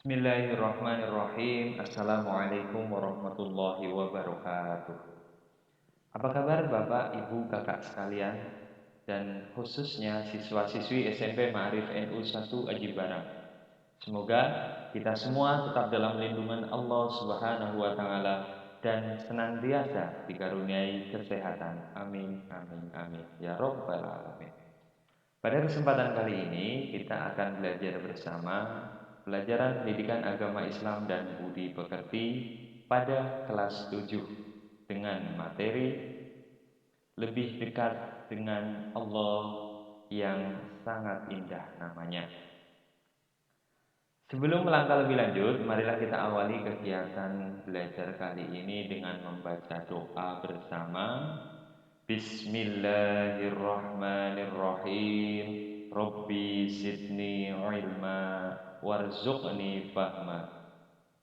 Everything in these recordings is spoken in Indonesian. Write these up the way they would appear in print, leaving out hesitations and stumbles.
Bismillahirrahmanirrahim. Assalamualaikum warahmatullahi wabarakatuh. Apa kabar Bapak, Ibu, Kakak sekalian, dan khususnya siswa-siswi SMP Ma'arif NU 1 Aji Barang. Semoga kita semua tetap dalam lindungan Allah Subhanahu wa taala dan senantiasa dikaruniai kesehatan. Amin amin amin ya rabbal alamin. Pada kesempatan kali ini kita akan belajar bersama pelajaran pendidikan agama Islam dan budi pekerti pada kelas 7 dengan materi lebih dekat dengan Allah yang sangat indah namanya. Sebelum melangkah lebih lanjut, marilah kita awali kegiatan belajar kali ini dengan membaca doa bersama. Bismillahirrahmanirrahim. Rabbi zidni ilma warzuqni fahma.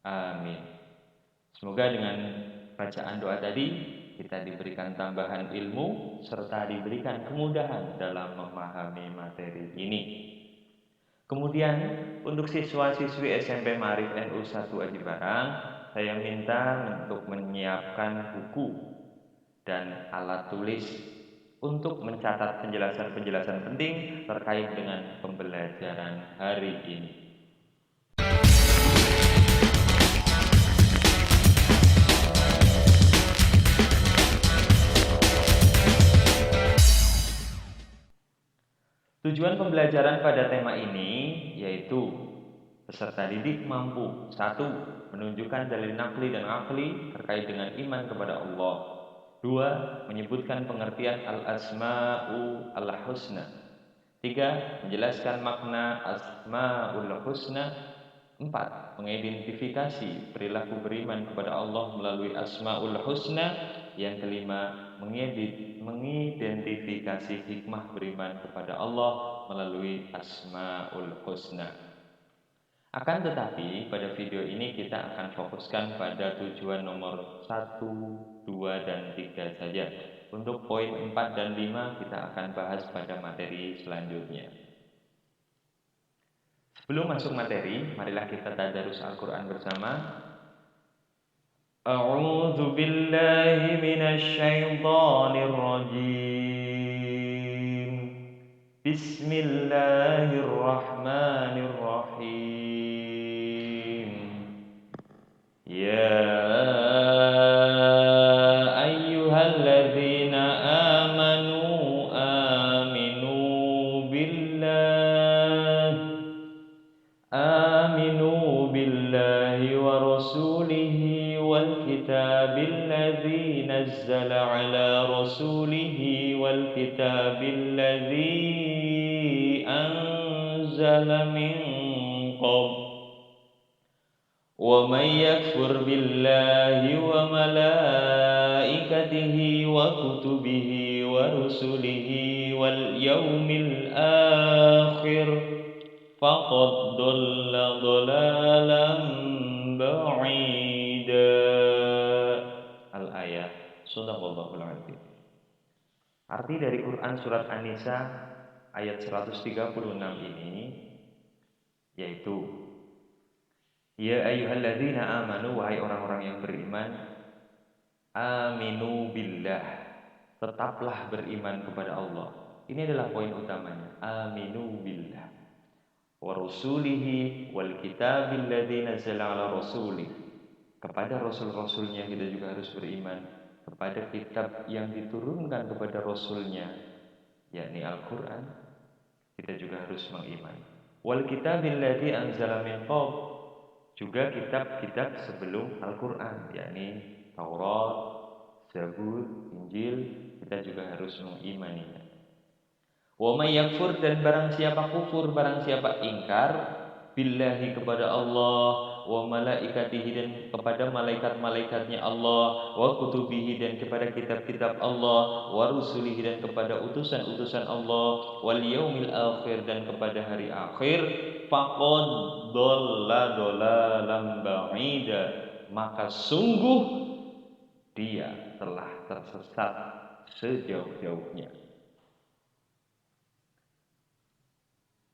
Amin. Semoga dengan bacaan doa tadi kita diberikan tambahan ilmu serta diberikan kemudahan dalam memahami materi ini. Kemudian untuk siswa-siswi SMP Ma'arif NU 1 Aji Barang, saya minta untuk menyiapkan buku dan alat tulis untuk mencatat penjelasan-penjelasan penting terkait dengan pembelajaran hari ini. Tujuan pembelajaran pada tema ini yaitu peserta didik mampu 1. Menunjukkan dalil nakli dan akli terkait dengan iman kepada Allah. 2. Menyebutkan pengertian al-asma'u al-husna. 3. Menjelaskan makna asma'ul husna. 4. Mengidentifikasi perilaku beriman kepada Allah melalui asma'ul husna. Yang kelima, mengidentifikasi hikmah beriman kepada Allah melalui asma'ul husna. Akan tetapi pada video ini kita akan fokuskan pada tujuan nomor 1, 2, dan 3 saja. Untuk poin 4 dan 5 kita akan bahas pada materi selanjutnya. Sebelum masuk materi, marilah kita tadarus Al-Quran bersama. A'udzu billahi minasy syaithanir rajim. Bismillahirrahmanirrahim. Ya ayyuhalladzina amanu aminu billahi wa rasulihi wal kitabil ladzi nazzala ala rasulihi wal kitabil ladzi anzala min qabl. وَمَنْ يَكْفُرْ بِاللَّهِ وَمَلَائِكَتِهِ وَكُتُبِهِ وَرُسُلِهِ وَالْيَوْمِ الْآخِرِ فَقَدْ ضَلَّ ضَلَالًا بَعِيدًا. Al-ayat. Shadaqallahul adzim. Arti dari Quran surat An-Nisa ayat 136 ini yaitu Ya ayyuhalladzina amanu, wahai orang-orang yang beriman, aminu billah, tetaplah beriman kepada Allah. Ini adalah poin utamanya. Aminu billah wa rasulihi wal kitabil ladzi nazzala ala rasulih. Kepada rasul-rasulnya kita juga harus beriman, kepada kitab yang diturunkan kepada rasulnya, yakni Al-Qur'an, kita juga harus mengimani. Wal kitabil ladzi anzala min qabl, juga kitab-kitab sebelum Al-Quran, yakni Taurat, Zabur, Injil, kita juga harus mengimaninya. Wa may yakfur, dan barang siapa kufur, barang siapa ingkar, billahi kepada Allah, wa malaikatihi, dan kepada malaikat-malaikatnya Allah, wa kutubihi, dan kepada kitab-kitab Allah, wa rusulihi, dan kepada utusan-utusan Allah, wal yaumil akhir, dan kepada hari akhir, faqad dhalla dhalalan ba'ida, maka sungguh dia telah tersesat sejauh-jauhnya.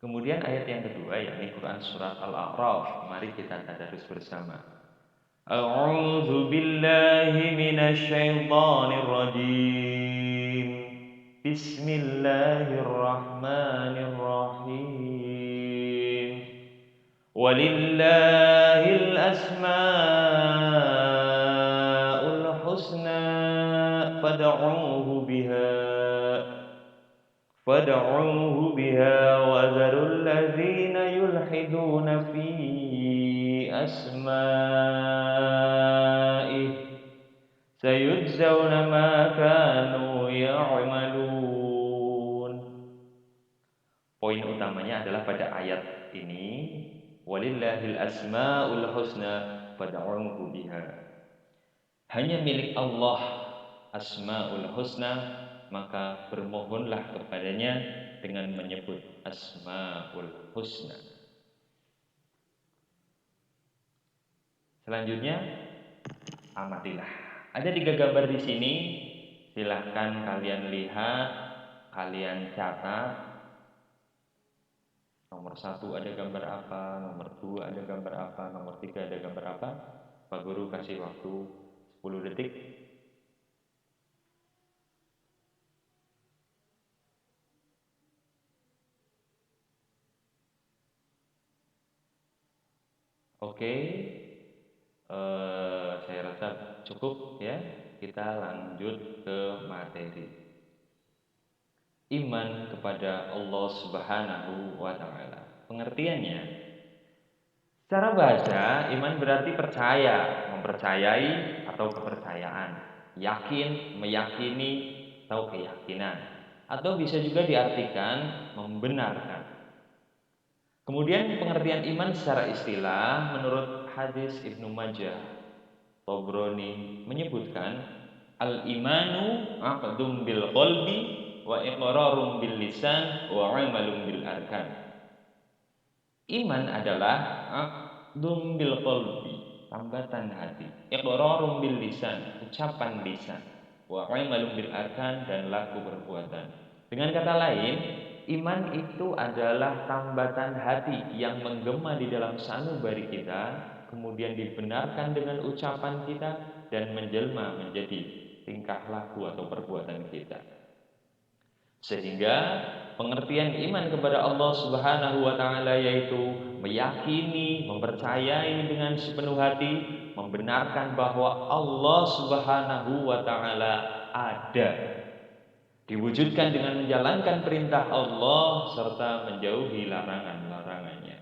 Kemudian ayat yang kedua yakni Quran surat Al-A'raf. Mari kita tadarus bersama. A'udzu billahi minasy syaithanir rajim. Bismillahirrahmanirrahim. Walillahil asmaul husna fad'uuhu biha wa dharul ladzina yulhiduna fi asma'ih sayujzauna ma kanu ya'malun. Poin utamanya adalah pada ayat ini, walillahil asmaul husna fad'uuhu biha. Hanya milik Allah asmaul husna, maka bermohonlah kepadanya dengan menyebut asmaul husna. Selanjutnya, amatilah. Ada 3 gambar di sini. Silahkan kalian lihat, kalian catat. Nomor 1 ada gambar apa, nomor 2 ada gambar apa, nomor 3 ada gambar apa. Pak Guru kasih waktu 10 detik. Oke, saya rasa cukup ya. Kita lanjut ke materi. Iman kepada Allah Subhanahu wa Ta'ala. Pengertiannya, secara bahasa, iman berarti percaya, mempercayai atau kepercayaan, yakin, meyakini atau keyakinan, atau bisa juga diartikan membenarkan. Kemudian pengertian iman secara istilah menurut hadis Ibnu Majah, Tabrani menyebutkan al-imanu aqdum bil qalbi wa iqrarun bil lisan wa amalun bil arkan. Iman adalah aqdum bil qalbi, tambatan hati, iqrarun bil lisan, ucapan lisan, wa amalun bil arkan, dan laku perbuatan. Dengan kata lain, iman itu adalah tambatan hati yang menggema di dalam sanubari kita, kemudian dibenarkan dengan ucapan kita dan menjelma menjadi tingkah laku atau perbuatan kita. Sehingga pengertian iman kepada Allah Subhanahu wa Ta'ala yaitu meyakini, mempercayai dengan sepenuh hati, membenarkan bahwa Allah Subhanahu wa Ta'ala ada, diwujudkan dengan menjalankan perintah Allah serta menjauhi larangan-larangannya.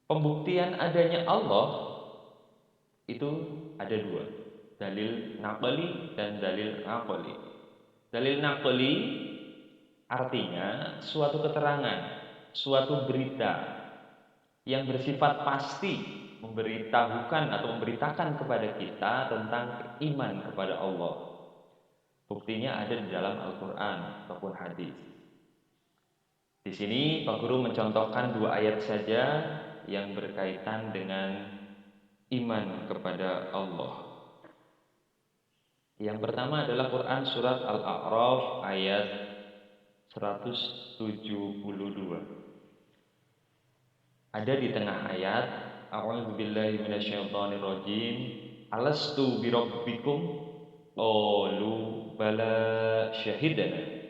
Pembuktian adanya Allah itu ada 2, dalil naqli dan dalil aqli. Dalil naqli artinya suatu keterangan, suatu berita yang bersifat pasti, memberitahukan atau memberitakan kepada kita tentang iman kepada Allah. Buktinya ada di dalam Al-Quran ataupun hadis. Di sini Pak Guru mencontohkan 2 ayat saja yang berkaitan dengan iman kepada Allah. Yang pertama adalah Quran surat Al-A'raf ayat 172. Ada di tengah ayat, A'udzu billahi minasyaitonir rajim, alastu birabbikum qalu bala syahidana.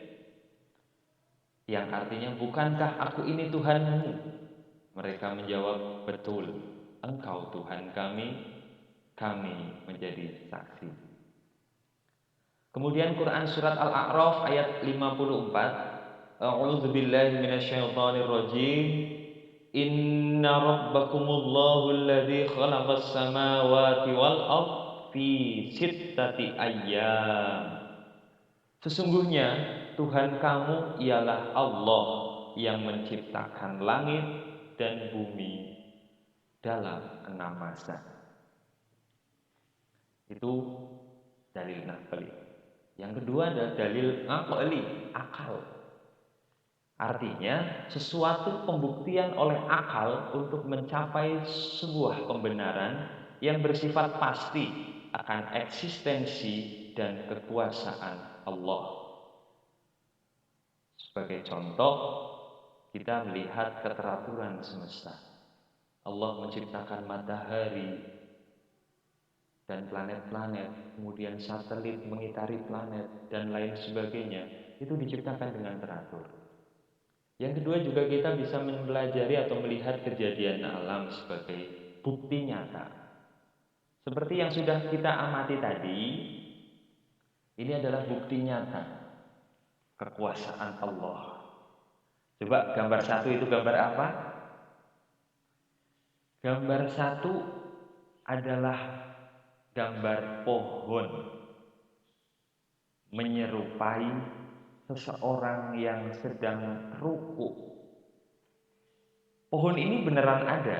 Yang artinya, bukankah aku ini Tuhanmu? Mereka menjawab, betul, engkau Tuhan kami menjadi saksi. Kemudian Quran surat Al-A'raf ayat 54, A'udzu billahi minasyaitonir rajim, inna rabbakumullahu alladzi khalaqas samawati wal ardh fi sittati ayyam. Sesungguhnya Tuhan kamu ialah Allah yang menciptakan langit dan bumi dalam 6 masa. Itu dalil naqli. Yang kedua adalah dalil aqli, akal. Artinya sesuatu pembuktian oleh akal untuk mencapai sebuah pembenaran yang bersifat pasti akan eksistensi dan kekuasaan Allah. Sebagai contoh, kita melihat keteraturan semesta. Allah menciptakan matahari dan planet-planet, kemudian satelit mengitari planet, dan lain sebagainya. Itu diciptakan dengan teratur. Yang kedua juga kita bisa mempelajari atau melihat kejadian alam sebagai bukti nyata. Seperti yang sudah kita amati tadi, ini adalah bukti nyata kekuasaan Allah. Coba gambar satu itu gambar apa? Gambar satu adalah gambar pohon menyerupai seseorang yang sedang ruku. Pohon ini beneran ada.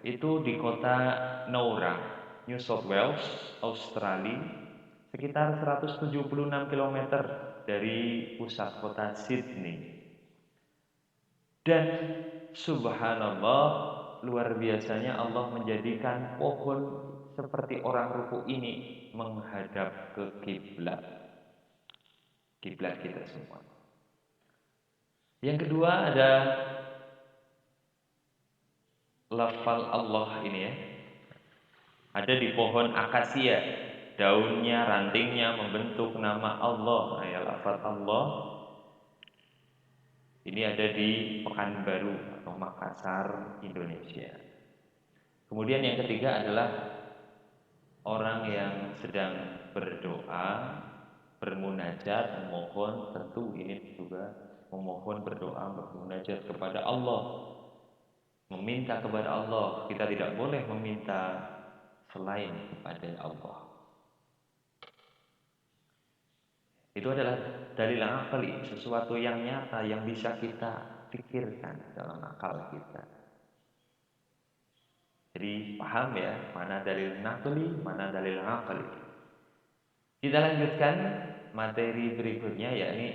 Itu di kota Nowra, New South Wales, Australia, sekitar 176 km dari pusat kota Sydney. Dan subhanallah, luar biasanya Allah menjadikan pohon seperti orang ruku ini menghadap ke kiblat. Kiblat kita semua. Yang kedua ada lafal Allah ini ya. Ada di pohon akasia, daunnya, rantingnya membentuk nama Allah. Ya, lafal Allah ini ada di Pekanbaru atau Makassar, Indonesia. Kemudian yang ketiga adalah orang yang sedang berdoa, bermunajat, memohon, tentu ini juga memohon, berdoa, bermunajat kepada Allah, meminta kepada Allah. Kita tidak boleh meminta selain kepada Allah. Itu adalah dalil akali, sesuatu yang nyata yang bisa kita pikirkan dalam akal kita. Jadi paham ya, mana dalil nakli, mana dalil akali. Kita lanjutkan materi berikutnya, yakni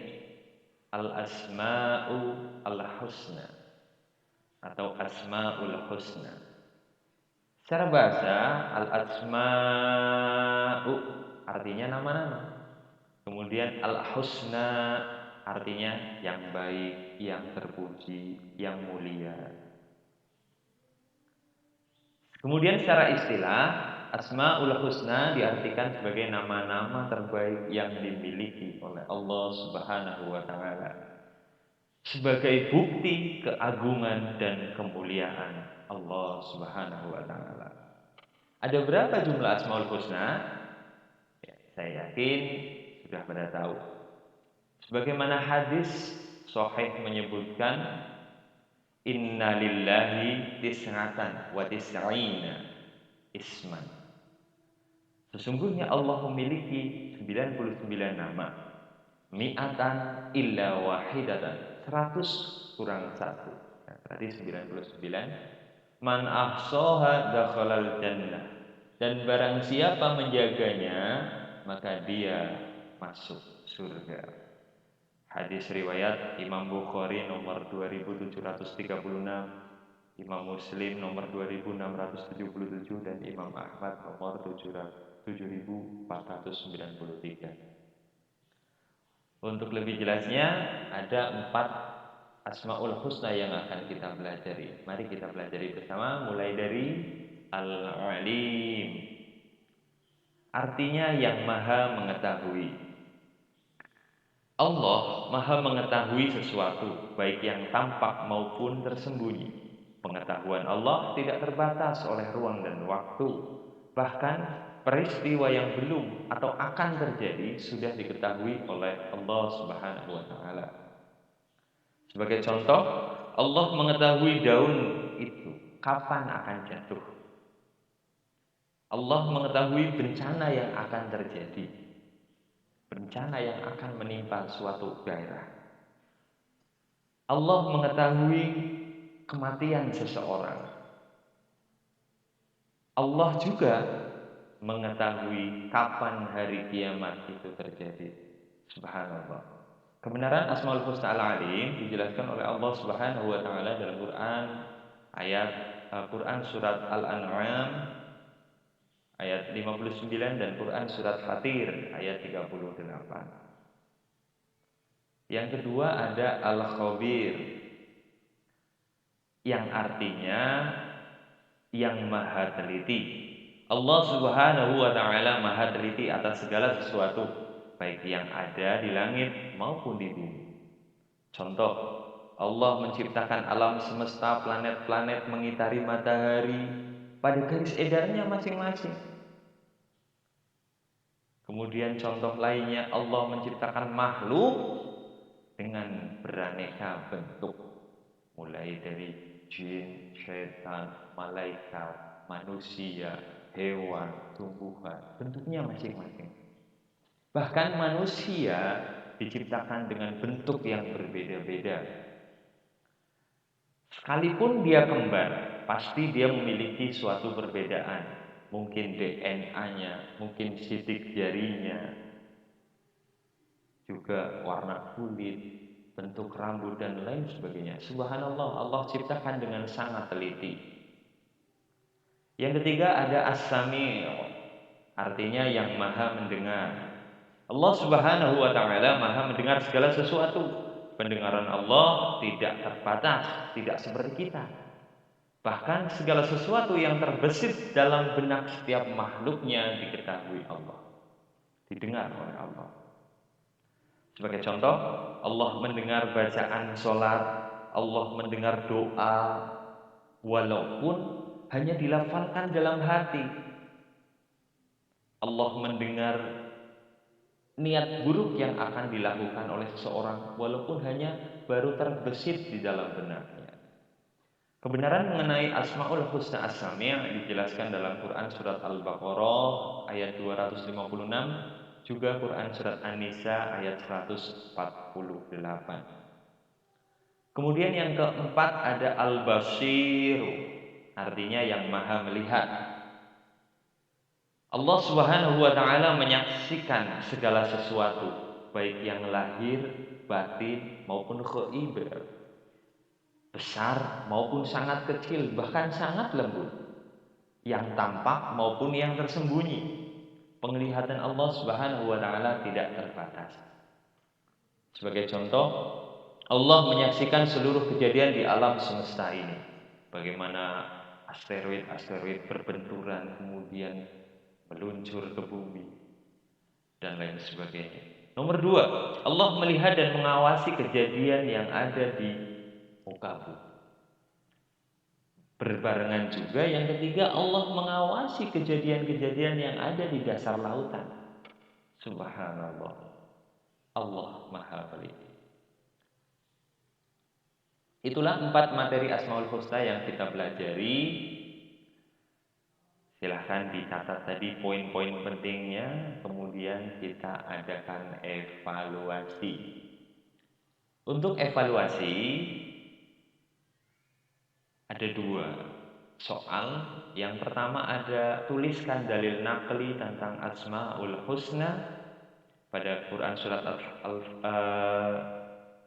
al-asma'u al-husna atau asma'ul husna. Secara bahasa, al-asma'u artinya nama-nama. Kemudian al-husna artinya yang baik, yang terpuji, yang mulia. Kemudian secara istilah, asma'ul husna diartikan sebagai nama-nama terbaik yang dimiliki oleh Allah Subhanahu wa taala sebagai bukti keagungan dan kemuliaan Allah Subhanahu wa taala. Ada berapa jumlah asmaul husna? Ya, saya yakin sudah pada tahu. Sebagaimana hadis sahih menyebutkan, inna lillahi tis'atan wa tis'ina isman. Sesungguhnya Allah memiliki 99 nama. Mi'atan illa wahidatan, 100 kurang 1. Nah, berarti 99. Man ahsaha dakhalal jannah. Dan barang siapa menjaganya, maka dia masuk surga. Hadis riwayat Imam Bukhari nomor 2736, Imam Muslim nomor 2677, dan Imam Ahmad nomor 7493. Untuk lebih jelasnya, ada 4 asmaul husna yang akan kita pelajari. Mari kita pelajari bersama, mulai dari al-alim, artinya yang maha mengetahui. Allah maha mengetahui sesuatu, baik yang tampak maupun tersembunyi. Pengetahuan Allah tidak terbatas oleh ruang dan waktu. Bahkan peristiwa yang belum atau akan terjadi sudah diketahui oleh Allah Subhanahu wa taala. Sebagai contoh, Allah mengetahui daun itu kapan akan jatuh. Allah mengetahui bencana yang akan terjadi, bencana yang akan menimpa suatu daerah. Allah mengetahui kematian seseorang. Allah juga mengetahui kapan hari kiamat itu terjadi. Subhanallah. Kebenaran Asmaul Husna Al-Alim dijelaskan oleh Allah Subhanahu wa taala dalam Quran, ayat Quran surat Al-An'am ayat 59 dan Quran surat Fatir ayat 38. Yang kedua ada Al-Khabir, yang artinya yang maha teliti. Allah Subhanahu wa taala maha teliti atas segala sesuatu, baik yang ada di langit maupun di bumi. Contoh, Allah menciptakan alam semesta, planet-planet mengitari matahari pada garis edarnya masing-masing. Kemudian contoh lainnya, Allah menciptakan makhluk dengan beraneka bentuk, mulai dari jin, syaitan, malaikat, manusia, hewan, tumbuhan, bentuknya masing-masing. Bahkan manusia diciptakan dengan bentuk yang berbeda-beda. Sekalipun dia kembar, pasti dia memiliki suatu perbedaan. Mungkin DNA-nya, mungkin sidik jarinya, juga warna kulit, bentuk rambut, dan lain sebagainya. Subhanallah, Allah ciptakan dengan sangat teliti. Yang ketiga ada As-Sami', artinya yang maha mendengar. Allah Subhanahu wa taala maha mendengar segala sesuatu. Pendengaran Allah tidak terbatas, tidak seperti kita. Bahkan segala sesuatu yang terbesit dalam benak setiap makhluknya diketahui Allah, didengar oleh Allah. Sebagai contoh, Allah mendengar bacaan sholat, Allah mendengar doa, walaupun hanya dilafalkan dalam hati. Allah mendengar niat buruk yang akan dilakukan oleh seseorang, walaupun hanya baru terbesit di dalam benaknya. Kebenaran mengenai Asmaul Husna As-Sami' dijelaskan dalam Quran surat Al-Baqarah ayat 256, juga Quran surat An-Nisa ayat 148. Kemudian yang keempat ada Al-Basir, artinya yang maha melihat. Allah Subhanahu wa taala menyaksikan segala sesuatu, baik yang lahir, batin maupun ghaib, besar maupun sangat kecil, bahkan sangat lembut, yang tampak maupun yang tersembunyi. Penglihatan Allah Subhanahu wa taala tidak terbatas. Sebagai contoh, Allah menyaksikan seluruh kejadian di alam semesta ini. Bagaimana asteroid berbenturan kemudian meluncur ke bumi dan lain sebagainya. Nomor 2, Allah melihat dan mengawasi kejadian yang ada di muka bumi. Berbarengan juga yang ketiga, Allah mengawasi kejadian-kejadian yang ada di dasar lautan. Subhanallah, Allah maha teliti. Itulah 4 materi Asmaul Husna yang kita pelajari. Silahkan dicatat tadi poin-poin pentingnya, kemudian kita adakan evaluasi. Untuk evaluasi ada 2 soal. Yang pertama ada tuliskan dalil naqli tentang Asmaul Husna pada Quran surat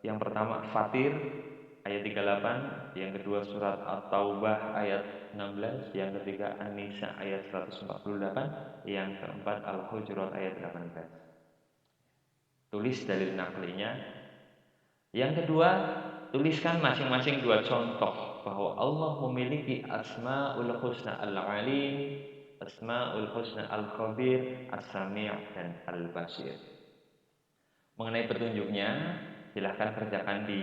yang pertama Fatir ayat 38, yang kedua surat At-Taubah ayat 16, yang ketiga An-Nisa ayat 148, yang keempat Al-Hujurat ayat 18. Tulis dalil naqlinya. Yang kedua, tuliskan masing-masing 2 contoh bahwa Allah memiliki Asmaul Husna Al-Alim, Asmaul Husna Al-Khabir, As-Sami' dan Al-Basir. Mengenai petunjuknya, silahkan kerjakan di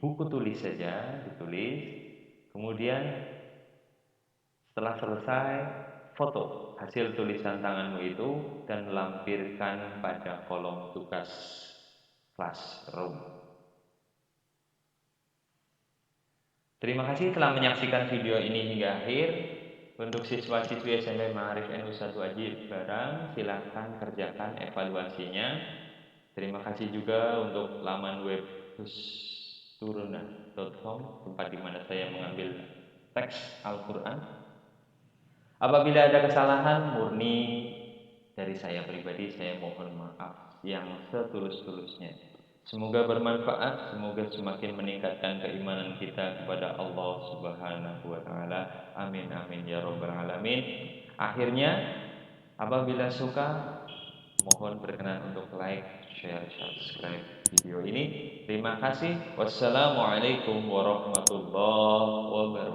buku tulis saja, ditulis. Kemudian setelah selesai, foto hasil tulisan tanganmu itu dan lampirkan pada kolom tugas classroom. Terima kasih telah menyaksikan video ini hingga akhir. Untuk siswa-siswi SMP Ma'arif NU1 Ajib Barang, silahkan kerjakan evaluasinya. Terima kasih juga untuk laman web husturuna.com, tempat di mana saya mengambil teks Al-Quran. Apabila ada kesalahan murni dari saya pribadi, saya mohon maaf yang setulus-tulusnya. Semoga bermanfaat, semoga semakin meningkatkan keimanan kita kepada Allah Subhanahu wa taala. Amin amin ya rabbal alamin. Akhirnya, apabila suka, mohon berkenan untuk like, share, subscribe video ini. Terima kasih. Wassalamualaikum warahmatullahi wabarakatuh.